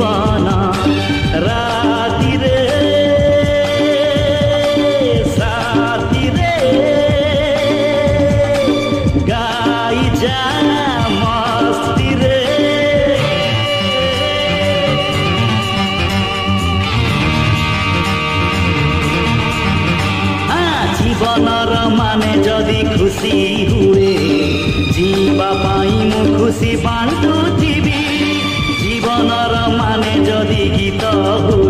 जीवन राति रे साथी रे गाई जा मस्ती रे जीवनर माने जदि खुशी हुए जीवा पाई मु खुशी बांटुथिबी जीवनर माने जदि गीत हुए